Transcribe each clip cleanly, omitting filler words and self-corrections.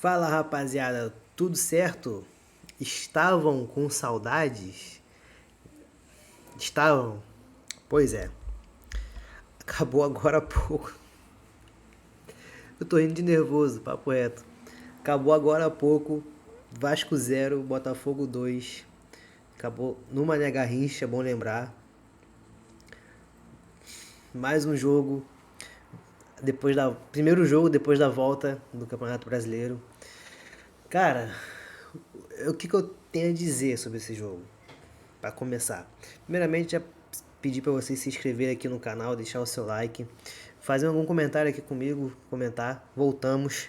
Fala rapaziada, tudo certo? Estavam com saudades? Estavam? Pois é, acabou agora há pouco. Eu tô rindo de nervoso, papo reto. Acabou agora há pouco, Vasco 0, Botafogo 2. Acabou no Mané Garrincha, é bom lembrar. Mais um jogo, primeiro jogo depois da volta do Campeonato Brasileiro. Cara, o que eu tenho a dizer sobre esse jogo? Para começar, primeiramente já pedir para você se inscrever aqui no canal, deixar o seu like, fazer algum comentário aqui comigo, comentar. Voltamos,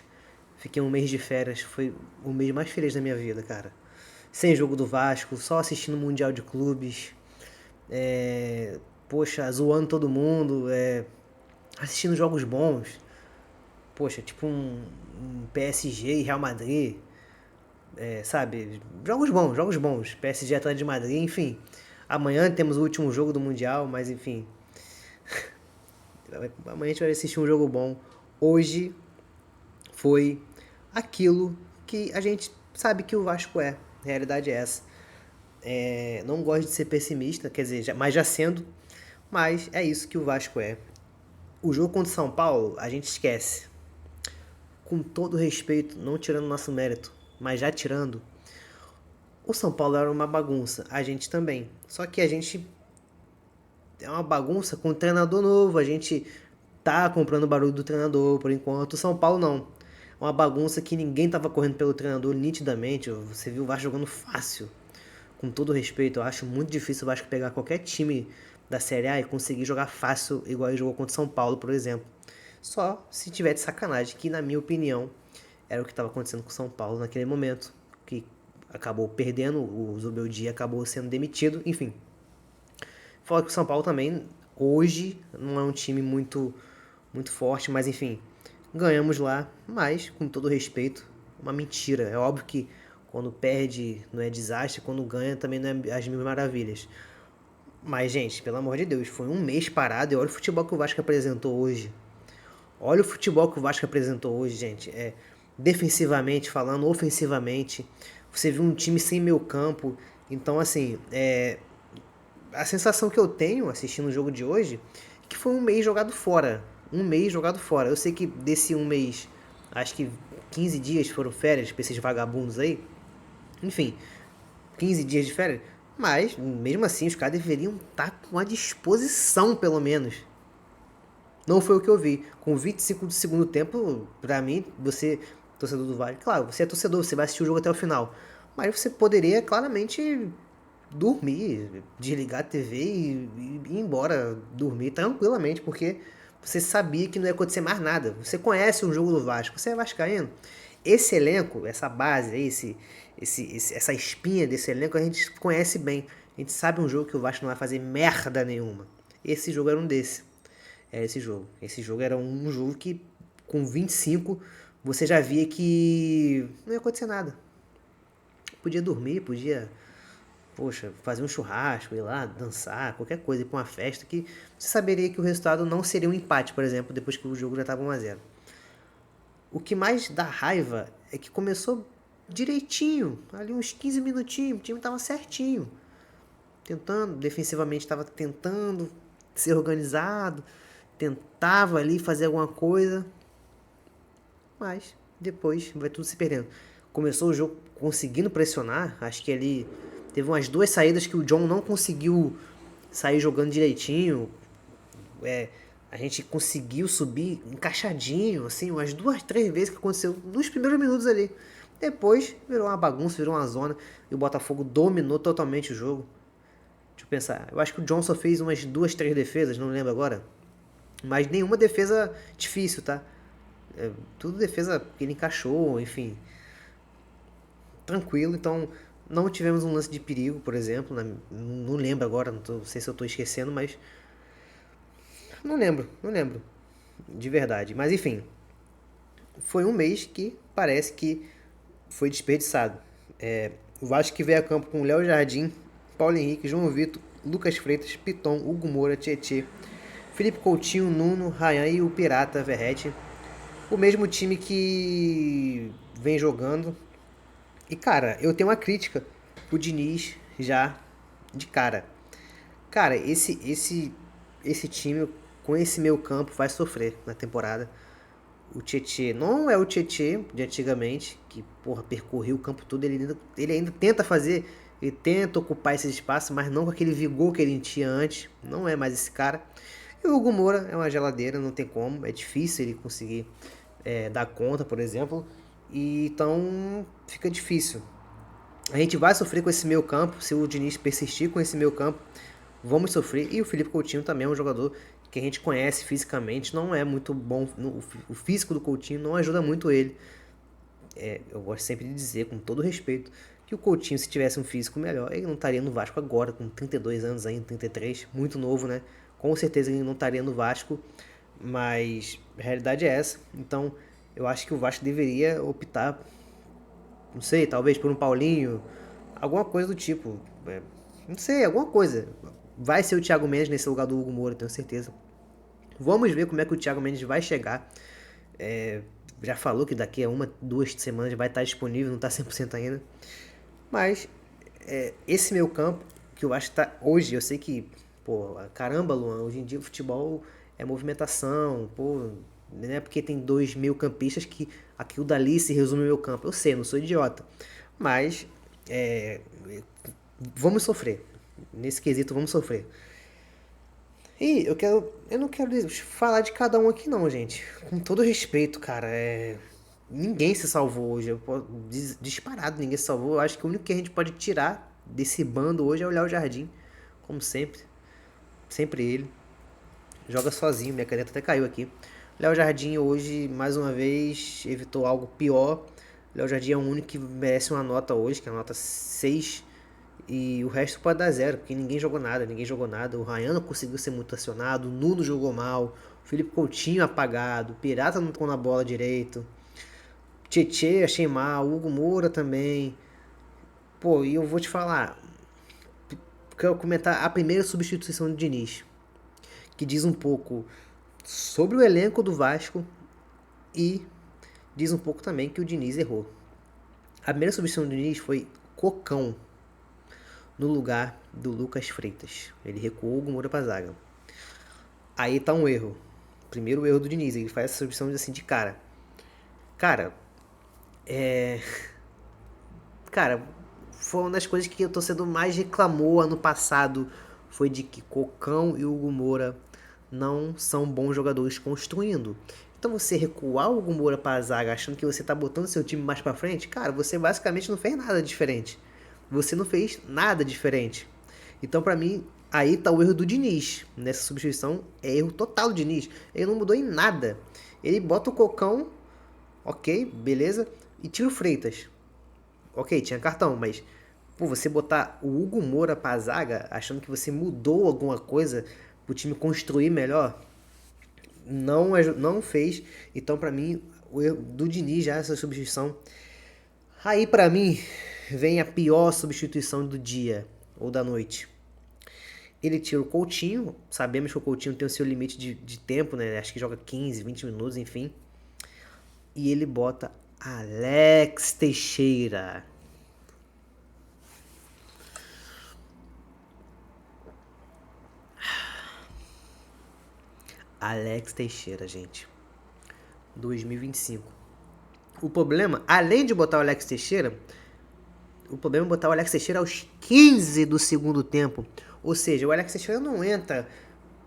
fiquei um mês de férias, foi o mês mais feliz da minha vida, cara. Sem jogo do Vasco, só assistindo o Mundial de Clubes, poxa, zoando todo mundo, assistindo jogos bons, poxa, tipo um PSG e Real Madrid, sabe? Jogos bons. PSG Atlético de Madrid, enfim. Amanhã temos o último jogo do Mundial, mas enfim. Amanhã a gente vai assistir um jogo bom. Hoje foi aquilo que a gente sabe que o Vasco é. A realidade é essa. Não gosto de ser pessimista, quer dizer, mas já sendo. Mas é isso que o Vasco é. O jogo contra o São Paulo, a gente esquece. Com todo respeito, não tirando nosso mérito, mas já tirando, o São Paulo era uma bagunça, a gente também. Só que a gente é uma bagunça com um treinador novo, a gente tá comprando o barulho do treinador por enquanto. O São Paulo não. É uma bagunça que ninguém tava correndo pelo treinador nitidamente. Você viu o Vasco jogando fácil. Com todo respeito, eu acho muito difícil o Vasco pegar qualquer time da Série A e conseguir jogar fácil igual ele jogou contra o São Paulo, por exemplo. Só se tiver de sacanagem, que na minha opinião era o que estava acontecendo com o São Paulo naquele momento, que acabou perdendo, o Zubeldia acabou sendo demitido, enfim. Fala que o São Paulo também, hoje, não é um time muito forte, mas enfim, ganhamos lá, mas, com todo respeito, uma mentira. É óbvio que quando perde não é desastre, quando ganha também não é as mil maravilhas. Mas, gente, pelo amor de Deus, foi um mês parado e olha o futebol que o Vasco apresentou hoje. Olha o futebol que o Vasco apresentou hoje, gente. Defensivamente falando, ofensivamente. Você viu um time sem meio campo. Então, assim, a sensação que eu tenho assistindo o jogo de hoje é que foi um mês jogado fora. Um mês jogado fora. Eu sei que desse um mês, acho que 15 dias foram férias pra esses vagabundos aí. Enfim, 15 dias de férias. Mas, mesmo assim, os caras deveriam estar com a disposição, pelo menos. Não foi o que eu vi. Com 25 do segundo tempo, pra mim, você, torcedor do Vasco, claro, você é torcedor, você vai assistir o jogo até o final. Mas você poderia claramente dormir, desligar a TV e ir embora dormir tranquilamente, porque você sabia que não ia acontecer mais nada. Você conhece o jogo do Vasco, você é vascaíno. Esse elenco, essa base, essa espinha desse elenco, a gente conhece bem. A gente sabe um jogo que o Vasco não vai fazer merda nenhuma. Esse jogo era um desse. Era esse jogo. Esse jogo era um jogo que, com 25, você já via que não ia acontecer nada. Podia dormir, podia, poxa, fazer um churrasco, ir lá, dançar, qualquer coisa, ir pra uma festa, que você saberia que o resultado não seria um empate, por exemplo, depois que o jogo já estava 1-0. O que mais dá raiva é que começou direitinho, ali uns 15 minutinhos, o time estava certinho. Tentando, defensivamente estava tentando ser organizado, tentava ali fazer alguma coisa, mas depois vai tudo se perdendo. Começou o jogo conseguindo pressionar, acho que ali teve umas duas saídas que o John não conseguiu sair jogando direitinho. A gente conseguiu subir encaixadinho, assim, umas duas, três vezes que aconteceu nos primeiros minutos ali. Depois virou uma bagunça, virou uma zona e o Botafogo dominou totalmente o jogo. Deixa eu pensar, eu acho que o John só fez umas duas, três defesas, não lembro agora. Mas nenhuma defesa difícil, tá? Tudo defesa que ele encaixou, enfim. Tranquilo, então não tivemos um lance de perigo, por exemplo. Não lembro agora, não sei se eu tô esquecendo, mas. Não lembro. De verdade. Mas enfim, foi um mês que parece que foi desperdiçado. O Vasco que veio a campo com Léo Jardim, Paulo Henrique, João Vitor, Lucas Freitas, Piton, Hugo Moura, Tietê, Felipe Coutinho, Nuno, Ryan e o Pirata Verrete. O mesmo time que vem jogando. E, cara, eu tenho uma crítica pro Diniz já de cara. Cara, esse time com esse meio campo vai sofrer na temporada. O Tietê não é o Tietê de antigamente, que, porra, percorreu o campo todo. Ele ainda tenta fazer, ele tenta ocupar esse espaço, mas não com aquele vigor que ele tinha antes. Não é mais esse cara. E o Hugo Moura é uma geladeira, não tem como. É difícil ele conseguir dar conta, por exemplo. E então fica difícil. A gente vai sofrer com esse meio campo, se o Diniz persistir com esse meio campo, vamos sofrer. E o Felipe Coutinho também é um jogador que a gente conhece fisicamente, não é muito bom, o físico do Coutinho não ajuda muito ele. Eu gosto sempre de dizer, com todo respeito, que o Coutinho, se tivesse um físico melhor, ele não estaria no Vasco agora, com 32 anos ainda, 33, muito novo, né? Com certeza ele não estaria no Vasco, mas a realidade é essa. Então, eu acho que o Vasco deveria optar, não sei, talvez por um Paulinho, alguma coisa do tipo. Não sei, alguma coisa. Vai ser o Thiago Mendes nesse lugar do Hugo Moura, tenho certeza. Vamos ver como é que o Thiago Mendes vai chegar. Já falou que daqui a 1, 2 semanas vai estar disponível, não está 100% ainda. Mas esse meio campo, que eu acho que tá hoje, eu sei que, pô, caramba, Luan, hoje em dia o futebol é movimentação, pô, não é porque tem dois meio campistas que aquilo dali se resume ao meio campo. Eu sei, eu não sou idiota. Mas vamos sofrer. Nesse quesito vamos sofrer. E eu não quero falar de cada um aqui não, gente. Com todo respeito, cara, ninguém se salvou hoje. Disparado, ninguém se salvou. Eu acho que o único que a gente pode tirar desse bando hoje é o Léo Jardim, como sempre. Sempre ele. Joga sozinho, minha caneta até caiu aqui. Léo Jardim hoje, mais uma vez, evitou algo pior. Léo Jardim é o único que merece uma nota hoje, que é a nota 6. E o resto pode dar 0, porque ninguém jogou nada, ninguém jogou nada. O Ryan não conseguiu ser muito acionado, o Nuno jogou mal, o Felipe Coutinho apagado, o Pirata não tocou na bola direito. Tietê achei mal, o Hugo Moura também. Pô, e eu vou te falar, quero comentar a primeira substituição do Diniz, que diz um pouco sobre o elenco do Vasco e diz um pouco também que o Diniz errou. A primeira substituição do Diniz foi Cocão no lugar do Lucas Freitas. Ele recuou o Hugo Moura pra zaga. Aí tá um erro. Primeiro erro do Diniz, ele faz essa substituição assim de cara. Cara, Cara, foi uma das coisas que o torcedor mais reclamou ano passado, foi de que Cocão e Hugo Moura não são bons jogadores construindo. Então você recuar o Hugo Moura pra zaga achando que você tá botando seu time mais pra frente, cara, você basicamente não fez nada diferente. Você não fez nada diferente. Então pra mim, aí tá o erro do Diniz. Nessa substituição é erro total do Diniz. Ele não mudou em nada. Ele bota o Cocão, ok, beleza, e tira o Freitas. Ok, tinha cartão, mas pô, você botar o Hugo Moura pra zaga achando que você mudou alguma coisa pro time construir melhor, não fez. Então, pra mim, o erro do Diniz já essa substituição. Aí, pra mim, vem a pior substituição do dia ou da noite. Ele tira o Coutinho, sabemos que o Coutinho tem o seu limite de tempo, né? Acho que joga 15, 20 minutos, enfim. E ele bota Alex Teixeira. Alex Teixeira, gente. 2025. O problema, além de botar o Alex Teixeira, o problema é botar o Alex Teixeira aos 15 do segundo tempo. Ou seja, o Alex Teixeira não entra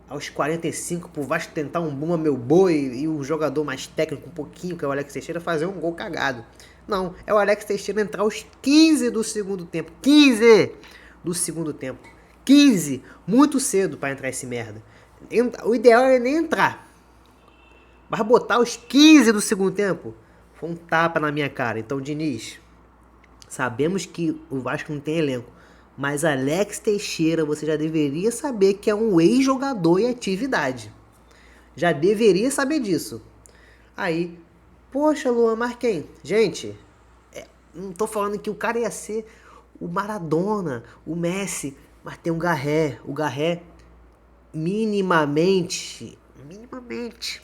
aos 45 pro Vasco tentar um bumba meu boi e o jogador mais técnico um pouquinho, que é o Alex Teixeira, fazer um gol cagado. Não, é o Alex Teixeira entrar aos 15 do segundo tempo. 15 do segundo tempo. 15, muito cedo para entrar esse merda. O ideal é nem entrar. Mas botar os 15 do segundo tempo foi um tapa na minha cara. Então, Diniz, sabemos que o Vasco não tem elenco. Mas Alex Teixeira, você já deveria saber que é um ex-jogador em atividade. Já deveria saber disso. Aí, poxa, Luan, mas quem? Gente, não tô falando que o cara ia ser o Maradona, o Messi, mas tem o Garré. O Garré, minimamente,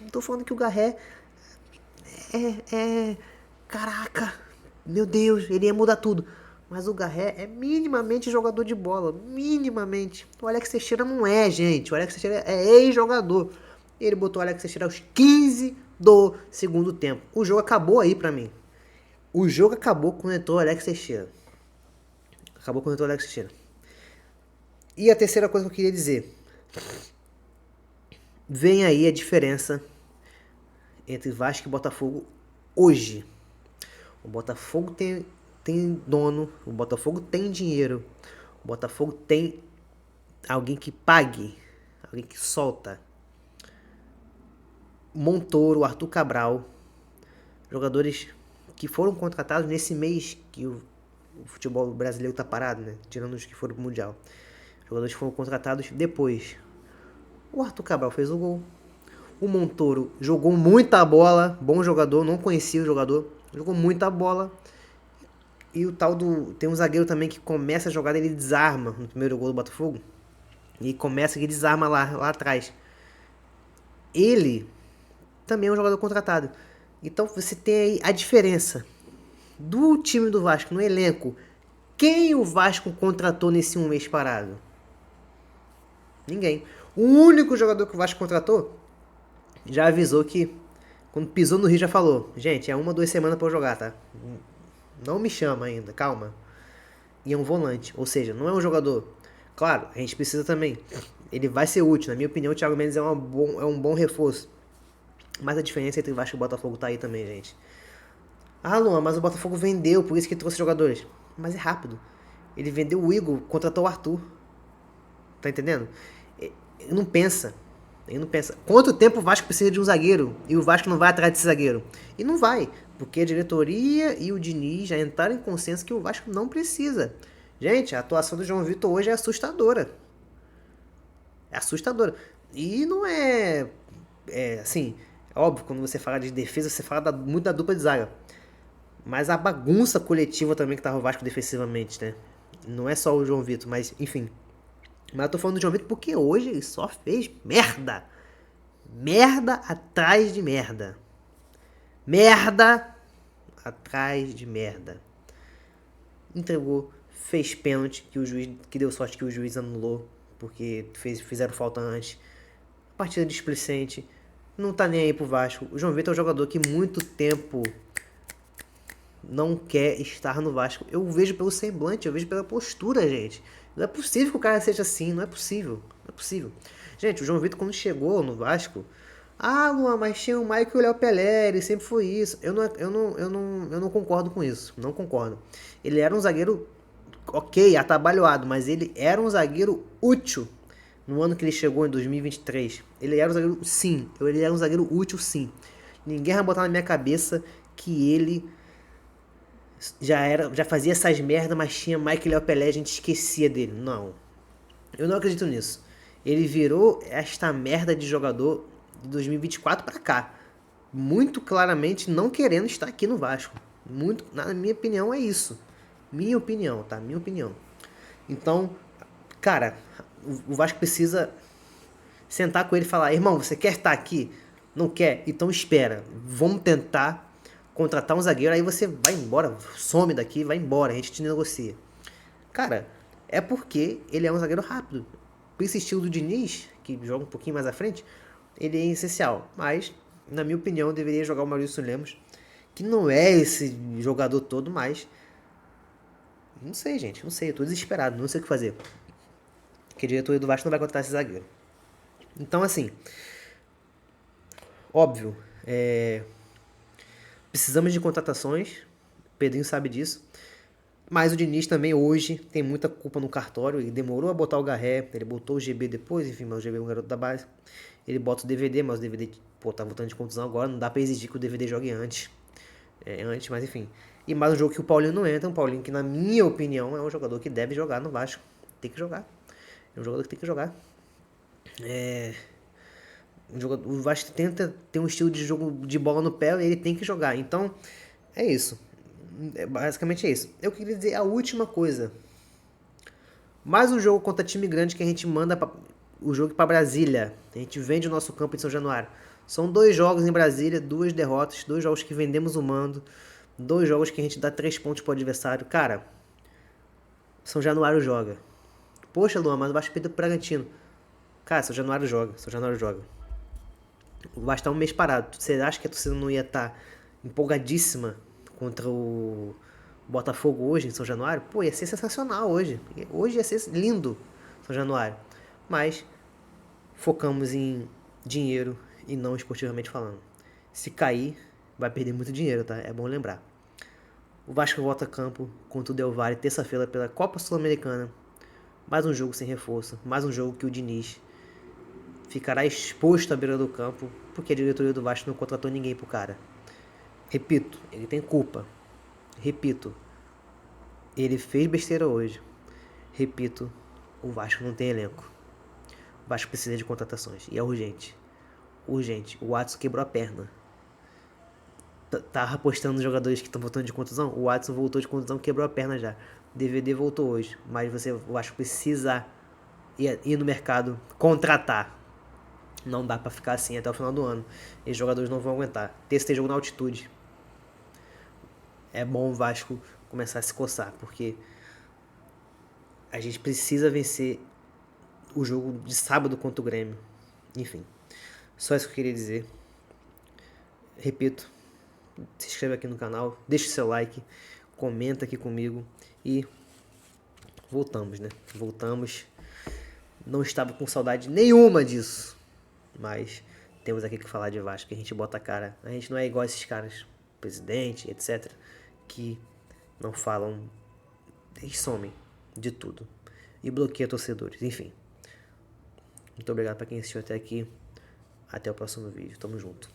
não tô falando que o Garré é caraca, meu Deus, ele ia mudar tudo. Mas o Garré é minimamente jogador de bola, minimamente. O Alex Teixeira não é, gente. O Alex Teixeira é ex-jogador. Ele botou o Alex Teixeira aos 15 do segundo tempo. O jogo acabou aí pra mim. O jogo acabou quando entrou o Alex Teixeira. Acabou quando entrou o Alex Teixeira. E a terceira coisa que eu queria dizer. Vem aí a diferença entre Vasco e Botafogo hoje. O Botafogo tem dono, o Botafogo tem dinheiro, o Botafogo tem alguém que pague, alguém que solta. Montoro, Arthur Cabral, jogadores que foram contratados nesse mês que o futebol brasileiro tá parado, né? Tirando os que foram pro Mundial. Jogadores que foram contratados depois. O Arthur Cabral fez o gol. O Montoro jogou muita bola, bom jogador, não conhecia o jogador, jogou muita bola. E o tal do... Tem um zagueiro também que começa a jogada, ele desarma no primeiro gol do Botafogo. E começa que desarma lá atrás. Ele também é um jogador contratado. Então você tem aí a diferença do time do Vasco no elenco. Quem o Vasco contratou nesse um mês parado? Ninguém. O único jogador que o Vasco contratou já avisou que, quando pisou no Rio, já falou: gente, é 1 ou 2 semanas pra eu jogar, tá? Não me chama ainda, calma. E é um volante, ou seja, não é um jogador. Claro, a gente precisa também. Ele vai ser útil, na minha opinião, o Thiago Mendes é um bom reforço. Mas a diferença entre o Vasco e o Botafogo tá aí também, gente. Ah, Luan, mas o Botafogo vendeu, por isso que trouxe jogadores. Mas é rápido. Ele vendeu o Igor, contratou o Arthur. Tá entendendo? Ele não pensa. Ele não pensa. Quanto tempo o Vasco precisa de um zagueiro? E o Vasco não vai atrás desse zagueiro? E não vai. Porque a diretoria e o Diniz já entraram em consenso que o Vasco não precisa. Gente, a atuação do João Vitor hoje é assustadora. É assustadora. E não é... assim, óbvio, quando você fala de defesa, você fala muito da dupla de zaga. Mas a bagunça coletiva também que tava o Vasco defensivamente, né? Não é só o João Vitor, mas enfim. Mas eu tô falando do João Vitor porque hoje ele só fez merda. Merda atrás de merda. Merda atrás de merda. Entregou, fez pênalti que o juiz, que deu sorte que o juiz anulou, porque fizeram falta antes. Partida displicente. Não tá nem aí pro Vasco. O João Vitor é um jogador que muito tempo não quer estar no Vasco. Eu vejo pelo semblante, eu vejo pela postura, gente. Não é possível que o cara seja assim, não é possível. Não é possível. Gente, o João Vitor, quando chegou no Vasco, ah, Luan, mas tinha o Michael e o Léo Pelé, ele sempre foi isso. Eu não concordo com isso. Não concordo. Ele era um zagueiro, ok, atabalhoado, mas ele era um zagueiro útil no ano que ele chegou, em 2023. Ele era um zagueiro, sim. Ele era um zagueiro útil, sim. Ninguém vai botar na minha cabeça que ele já fazia essas merdas, mas tinha Michael e Léo Pelé, a gente esquecia dele. Não. Eu não acredito nisso. Ele virou esta merda de jogador de 2024 pra cá. Muito claramente não querendo estar aqui no Vasco. Muito, na minha opinião, é isso. Minha opinião, tá? Minha opinião. Então, cara, o Vasco precisa sentar com ele e falar: irmão, você quer estar aqui? Não quer? Então espera. Vamos tentar contratar um zagueiro, aí você vai embora, some daqui, vai embora, a gente te negocia. Cara, é porque ele é um zagueiro rápido. Por esse estilo do Diniz, que joga um pouquinho mais à frente, ele é essencial. Mas, na minha opinião, deveria jogar o Maurício Lemos, que não é esse jogador todo, mas... Não sei, gente, não sei, eu tô desesperado, não sei o que fazer. Porque a diretoria do Vasco não vai contratar esse zagueiro. Então, assim, óbvio, precisamos de contratações, o Pedrinho sabe disso. Mas o Diniz também hoje tem muita culpa no cartório. Ele demorou a botar o Garré, ele botou o GB depois, enfim, mas o GB é um garoto da base. Ele bota o DVD, mas o DVD, tá voltando de contusão agora, não dá pra exigir que o DVD jogue antes. Antes, mas enfim. E mais um jogo que o Paulinho não entra, um Paulinho que, na minha opinião, é um jogador que deve jogar no Vasco. Tem que jogar. É um jogador que tem que jogar. O Vasco tenta ter um estilo de jogo de bola no pé e ele tem que jogar. Então, é isso. Basicamente é isso. Eu queria dizer a última coisa. Mais um jogo contra time grande que a gente manda o jogo para Brasília. A gente vende o nosso campo em São Januário. São 2 jogos em Brasília, 2 derrotas, 2 jogos que vendemos o mando. 2 jogos que a gente dá 3 pontos pro adversário. Cara, São Januário joga. Poxa, Luan, mas o Vasco perdeu pro Bragantino. Cara, São Januário joga. São Januário joga. O Vasco tá um mês parado. Você acha que a torcida não ia estar empolgadíssima contra o Botafogo hoje, em São Januário? Pô, ia ser sensacional hoje. Hoje ia ser lindo, São Januário. Mas focamos em dinheiro e não esportivamente falando. Se cair, vai perder muito dinheiro, tá? É bom lembrar. O Vasco volta a campo contra o Del Valle terça-feira pela Copa Sul-Americana. Mais um jogo sem reforço, mais um jogo que o Diniz ficará exposto à beira do campo porque a diretoria do Vasco não contratou ninguém pro cara. Repito, ele tem culpa. Repito, ele fez besteira hoje. Repito, o Vasco não tem elenco. O Vasco precisa de contratações e é urgente. Urgente. O Watson quebrou a perna. Tava apostando nos jogadores que estão voltando de contusão. O Watson voltou de contusão, quebrou a perna já. O DVD voltou hoje. Mas o Vasco precisa ir no mercado contratar. Não dá pra ficar assim até o final do ano. E os jogadores não vão aguentar. Terça tem jogo na altitude. É bom o Vasco começar a se coçar, porque a gente precisa vencer o jogo de sábado contra o Grêmio. Enfim, só isso que eu queria dizer. Repito, se inscreve aqui no canal, deixa o seu like, comenta aqui comigo e voltamos, né? Voltamos. Não estava com saudade nenhuma disso, mas temos aqui que falar de Vasco, a gente bota a cara. A gente não é igual a esses caras, presidente, etc., que não falam, eles somem de tudo e bloqueiam torcedores. Enfim, muito obrigado para quem assistiu até aqui. Até o próximo vídeo. Tamo junto.